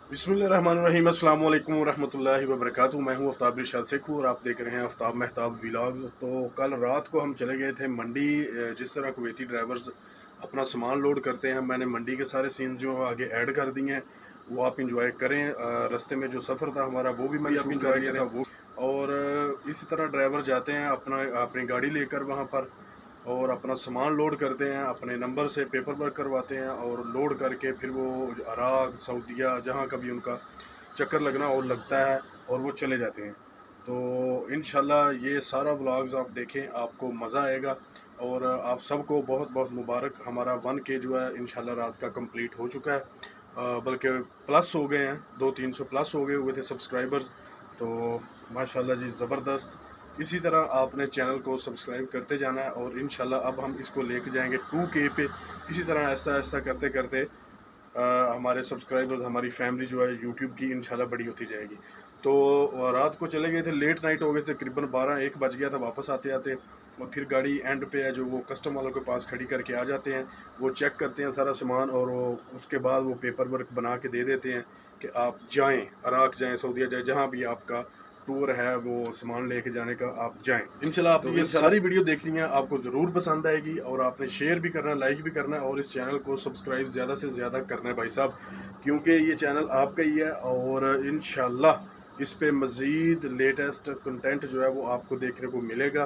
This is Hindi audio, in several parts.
बिस्मिल्लाहिर्रहमानिर्रहीम, अस्सलाम वालेकुम रहमतुल्लाहि व बरकातुहू। मैं हूँ आफ्ताब इरशाद शेख और आप देख रहे हैं आफ्ताब महताब व्लॉग्स। तो कल रात को हम चले गए थे मंडी। जिस तरह कुवैती ड्राइवर्स अपना सामान लोड करते हैं, मैंने मंडी के सारे सीन्स जो आगे ऐड कर दिए हैं, वो आप इंजॉय करें। रास्ते में जो सफ़र था हमारा वो भी मैंने शूट कर दिया था वो। और इसी तरह ड्राइवर जाते हैं अपनी गाड़ी लेकर वहाँ पर और अपना सामान लोड करते हैं, अपने नंबर से पेपर वर्क करवाते हैं और लोड करके फिर वो इराक, सऊदीया, जहाँ का भी उनका चक्कर लगना और लगता है और वो चले जाते हैं। तो इंशाल्लाह ये सारा व्लॉग्स आप देखें, आपको मज़ा आएगा। और आप सबको बहुत बहुत मुबारक। हमारा 1K जो है इंशाल्लाह रात का कंप्लीट हो चुका है, बल्कि प्लस हो गए हैं, 200-300 प्लस हो गए हुए थे सब्सक्राइबर्स। तो माशाल्लाह जी ज़बरदस्त। इसी तरह आपने चैनल को सब्सक्राइब करते जाना है और इंशाल्लाह अब हम इसको लेके जाएंगे 2K पे। इसी तरह ऐसा ऐसा करते करते हमारे सब्सक्राइबर्स, हमारी फैमिली जो है यूट्यूब की इंशाल्लाह बड़ी होती जाएगी। तो रात को चले गए थे, लेट नाइट हो गए थे, तकरीबन 12-1 बज गया था वापस आते आते। और फिर गाड़ी एंड पे है जो वो कस्टम वालों के पास खड़ी करके आ जाते हैं, वो चेक करते हैं सारा सामान और वो उसके बाद वो पेपर वर्क बना के दे देते हैं कि आप जाएँ, इराक जाएँ, सऊदीया जाएँ, जहाँ भी आपका टूर है वो सामान लेके जाने का, आप जाएं। इंशाल्लाह आपने ये सारी वीडियो देखनी है, आपको ज़रूर पसंद आएगी और आपने शेयर भी करना है, लाइक भी करना है और इस चैनल को सब्सक्राइब ज़्यादा से ज़्यादा करना है भाई साहब, क्योंकि ये चैनल आपका ही है और इंशाल्लाह इस पे मज़ीद लेटेस्ट कंटेंट जो है वो आपको देखने को मिलेगा,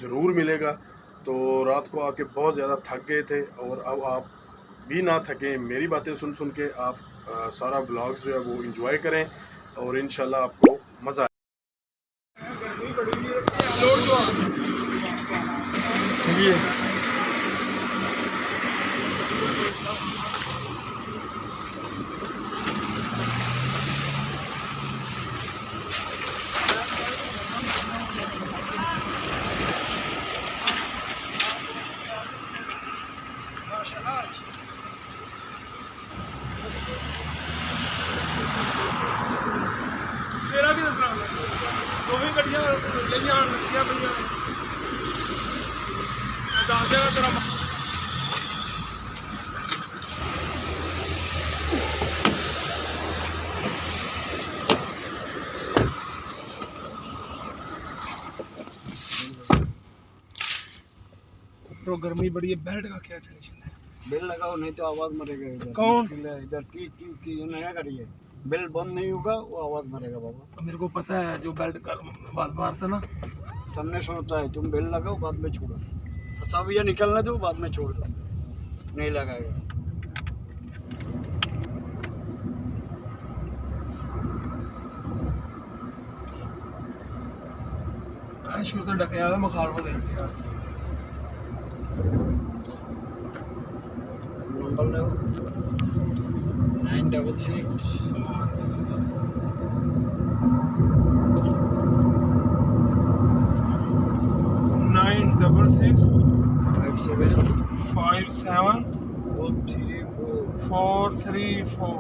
ज़रूर मिलेगा। तो रात को आके बहुत ज़्यादा थक गए थे और अब आप भी ना थकें, मेरी बातें सुन सुन के आप सारा ब्लॉग्स जो है वो इंजॉय करें और इंशाल्लाह आपको मज़ा ये तेरा भी दसना दो ही गड्डियां लेके आन लगियां पईयां दस जगह तेरा तो गर्मी बड़ी है, बेल्ट का क्या टेंशन है। बिल लगाओ नहीं तो आवाज मरेगा इधर। कौन? इधर की नया करिए, बिल बंद नहीं होगा वो आवाज मरेगा बाबा। तो मेरे को पता है जो बेल्ट का बात मारता ना, सामने सुनता है। तुम बिल लगाओ बाद में छोड़ो, सब ये निकलने दो बाद में छोड़ दो, नहीं लगाएगा। शुरू तो डके आवे मखाल को देख यार। नंबर लो 966 966 57 57 434। 434।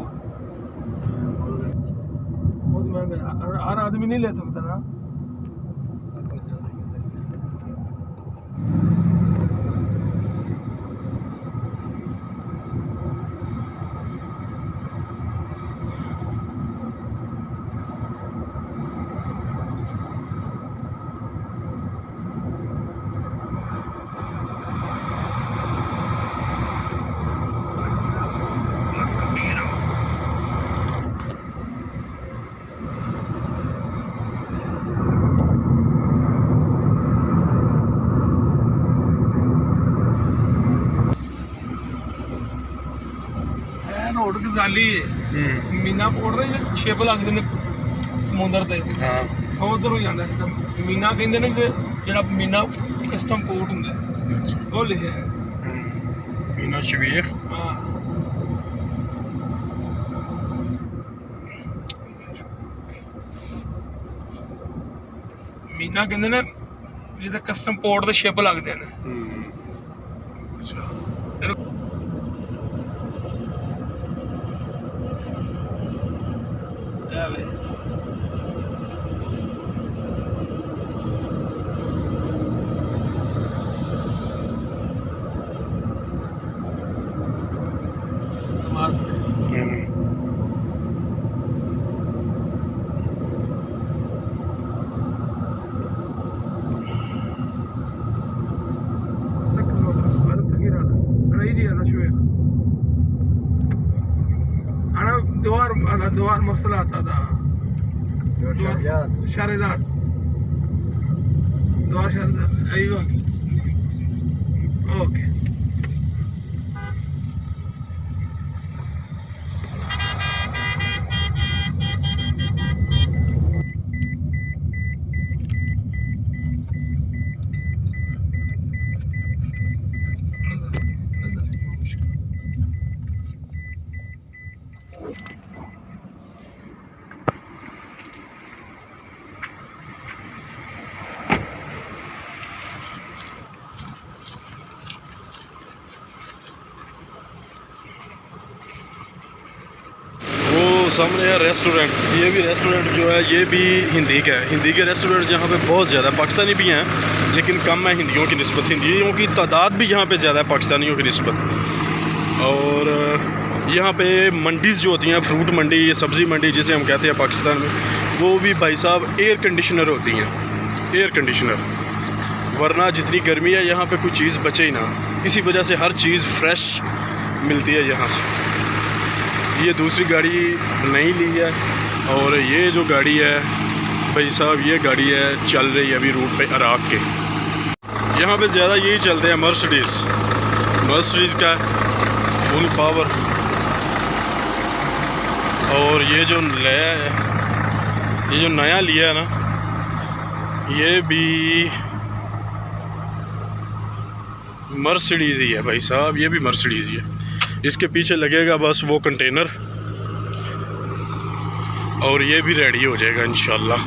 बहुत महंगा है, हर आदमी नहीं ले सकता ना। रोड गजाली मीना पोड़ रहे छिप लगते ने समुंदर ते। हाँ उधर हो जाता सीधा मीना कहते ने कि जेड़ा मीना कस्टम पोर्ट हुंदा वो लिखिया है मीना शवीर। हाँ मीना कहते ने जिथे कस्टम पोर्ट ते शिप लगते हैं। मस्त है। दोहार मसला आता था शारजात दोहार शारजात अय्यो ओके सामने है रेस्टोरेंट। ये भी रेस्टोरेंट जो है ये भी हिंदी का है। हिंदी के रेस्टोरेंट यहाँ पे बहुत ज़्यादा पाकिस्तानी भी हैं लेकिन कम है हिंदियों की निस्बत। हिंदियों की तादाद भी यहाँ पे ज़्यादा है पाकिस्तानियों की निस्बत। और यहाँ पे मंडीज़ जो होती हैं, फ्रूट मंडी, सब्ज़ी मंडी जिसे हम कहते हैं पाकिस्तान में, वो भी भाई साहब एयर कंडीशनर होती हैं, एयर कंडीशनर। वरना जितनी गर्मी है यहाँ पे कोई चीज़ बचे ही ना। इसी वजह से हर चीज़ फ्रेश मिलती है यहाँ से। ये दूसरी गाड़ी नहीं ली है और ये जो गाड़ी है भाई साहब, ये गाड़ी है चल रही है अभी रूट पे इराक के। यहाँ पे ज़्यादा यही चलते हैं मर्सिडीज़ का फुल पावर। और ये जो नया लिया है ना, ये भी मर्सिडीज़ ही है भाई साहब, ये भी मर्सिडीज़ ही है। इसके पीछे लगेगा बस वो कंटेनर और ये भी रेडी हो जाएगा इंशाल्लाह।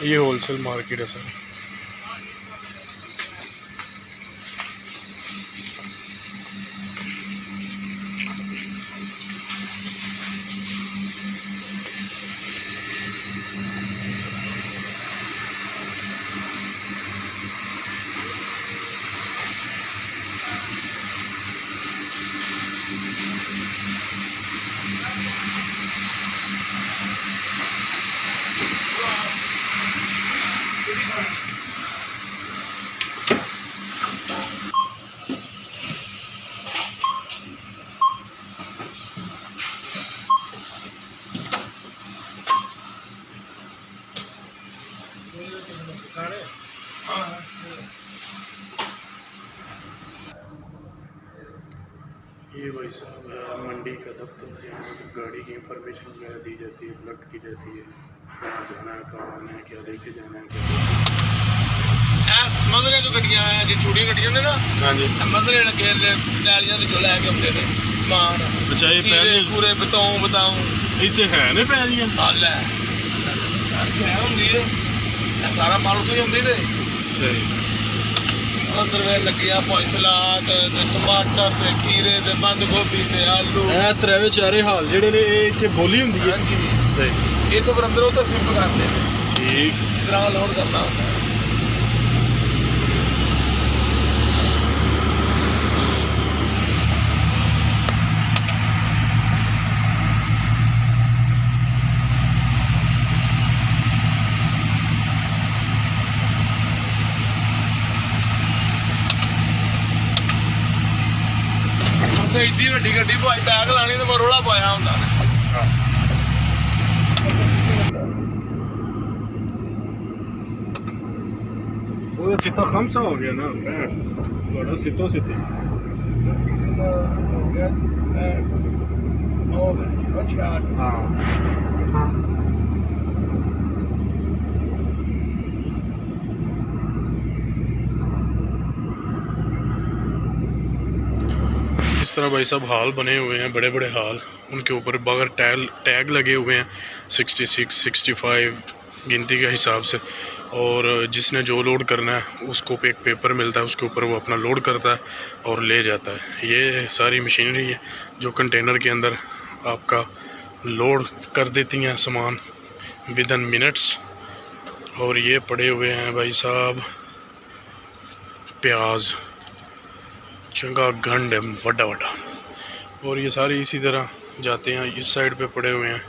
ये होलसेल मार्केट है सर। ये भाई साहब मंडी का दफ्तर है, यहाँ पर गाड़ी की इंफॉर्मेशन वगैरह दी जाती है, कलेक्ट की जाती है, कहाँ जाना है, कहाँ आना है, क्या लेके जाना है, क्या मजरे जो गड्डियां हैं जो छोटी गड्डियां ने ना, हाँ जी मजरे लगे टैलियां विचों लैके आउंदे ने समान। अच्छा ये पहले पूरे बताऊं इतने है ने पैलियां हाल है शहर हुंदी है सारा माल उत्थों ही आउंदे ते सही। अंदर वे लगियां भाई सलाद ते टमाटर ते खीरे ते बंद गोभी ते आलू ਇਹ ਤਰੇਵੇ ਚਾਰੇ ਹਾਲ ਜਿਹੜੇ ਨੇ ਇਹ ਇੱਥੇ ਬੋਲੀ ਹੁੰਦੀ ਹੈ। ਹਾਂਜੀ ਸਹੀ। ਇਹ ਤੋਂ ਫਿਰ ਅੰਦਰ ਉਹ ਤਾਂ ਸਿਫਟ ਕਰਦੇ ਨੇ ਠੀਕ ਇਧਰ ਆ ਲੋਡ ਕਰਨਾ ਹੁੰਦਾ ਹੈ। ਉੱਥੇ ਏਡੀ ਵੱਡੀ ਗੱਡੀ ਭਾਈ ਬੈਗ ਲਾਣੀ ਤੇ ਰੋਲਾ ਪਾਇਆ ਹੁੰਦਾ वो सितो खमसा हो गया ना बड़ा सितो सितो। हाँ इस तरह भाई साहब हाल बने हुए हैं, बड़े बड़े हाल, उनके ऊपर बगैर टैग लगे हुए हैं 66 65 गिनती के हिसाब से। और जिसने जो लोड करना है उसको एक पेपर मिलता है, उसके ऊपर वो अपना लोड करता है और ले जाता है। ये सारी मशीनरी है जो कंटेनर के अंदर आपका लोड कर देती हैं सामान विदिन मिनट्स। और ये पड़े हुए हैं भाई साहब प्याज, चंगा गंड है वड्डा वड्डा। और ये सारे इसी तरह जाते हैं। इस साइड पे पड़े हुए हैं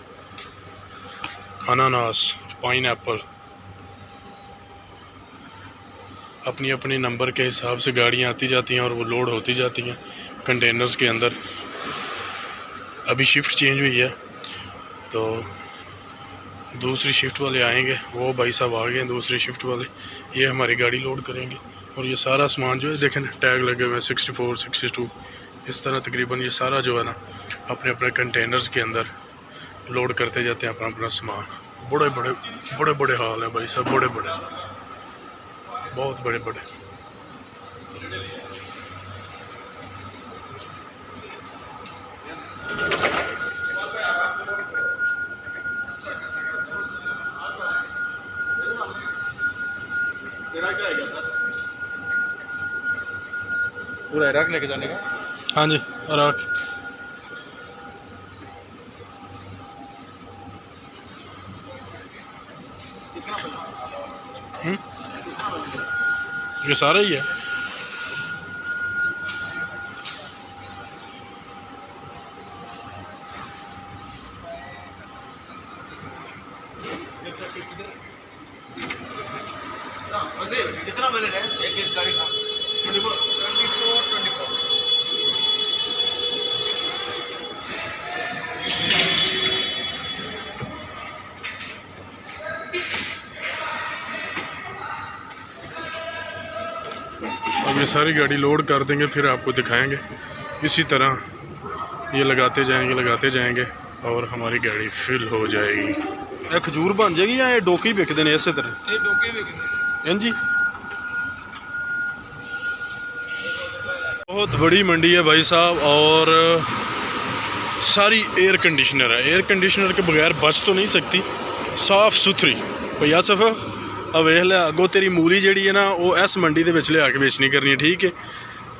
अनानास, पाइनएप्पल, अपनी अपनी नंबर के हिसाब से गाड़ियाँ आती जाती हैं और वो लोड होती जाती हैं कंटेनर्स के अंदर। अभी शिफ्ट चेंज हुई है तो दूसरी शिफ्ट वाले आएंगे, वो भाई साहब आ गए दूसरी शिफ्ट वाले, ये हमारी गाड़ी लोड करेंगे। और ये सारा सामान जो है देखें टैग लगे हुए हैं 64 62 इस तरह तकरीबन ये सारा जो है ना अपने अपने कंटेनर्स के अंदर लोड करते जाते हैं अपना अपना सामान। बड़े बड़े हाल हैं भाई साहब, बड़े बड़े, बहुत बड़े बड़े। पूरा इराक लेके जाने का। हाँ जी इराक। ये सारा ही है। कितना बजे है एक गाड़ी का 24 अब ये सारी गाड़ी लोड कर देंगे, फिर आपको दिखाएंगे। इसी तरह ये लगाते जाएंगे और हमारी गाड़ी फिल हो जाएगी। ये खजूर बन जाएगी या ये डोकी बिकते हैं इस तरह? ये डोके बिकते हैं जी। बहुत बड़ी मंडी है भाई साहब और सारी एयर कंडीशनर है। एयर कंडीशनर के बगैर बच तो नहीं सकती, साफ़ सुथरी भैया सफ़ा अब वेख लिया अगो तेरी मूली जी है ना वो इस मंडी के लिया के बेचनी करनी है, ठीक है।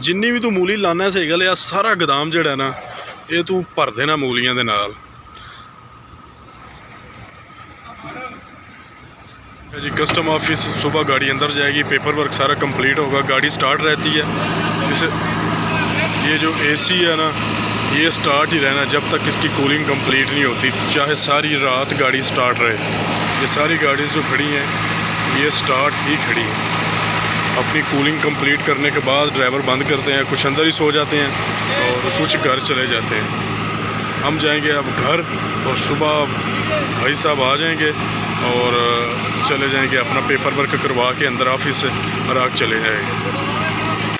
जिन्नी भी तू मूली लाना सही गल, सारा गोदाम जड़ा ना ये तू भर देना मूलियां दे नाल। जी कस्टम ऑफिस सुबह गाड़ी अंदर जाएगी, पेपर वर्क सारा कंप्लीट होगा, गाड़ी स्टार्ट रहती है। इसे ये जो एसी है ना ये स्टार्ट ही रहना जब तक इसकी कूलिंग कंप्लीट नहीं होती, चाहे सारी रात गाड़ी स्टार्ट रहे। ये सारी गाड़ी जो खड़ी हैं ये स्टार्ट ही खड़ी है। अपनी कूलिंग कंप्लीट करने के बाद ड्राइवर बंद करते हैं, कुछ अंदर ही सो जाते हैं और कुछ घर चले जाते हैं। हम जाएंगे अब घर और सुबह भाई साहब आ जाएंगे और चले जाएंगे अपना पेपर वर्क करवा के अंदर ऑफिस से और आग चले जाएंगे।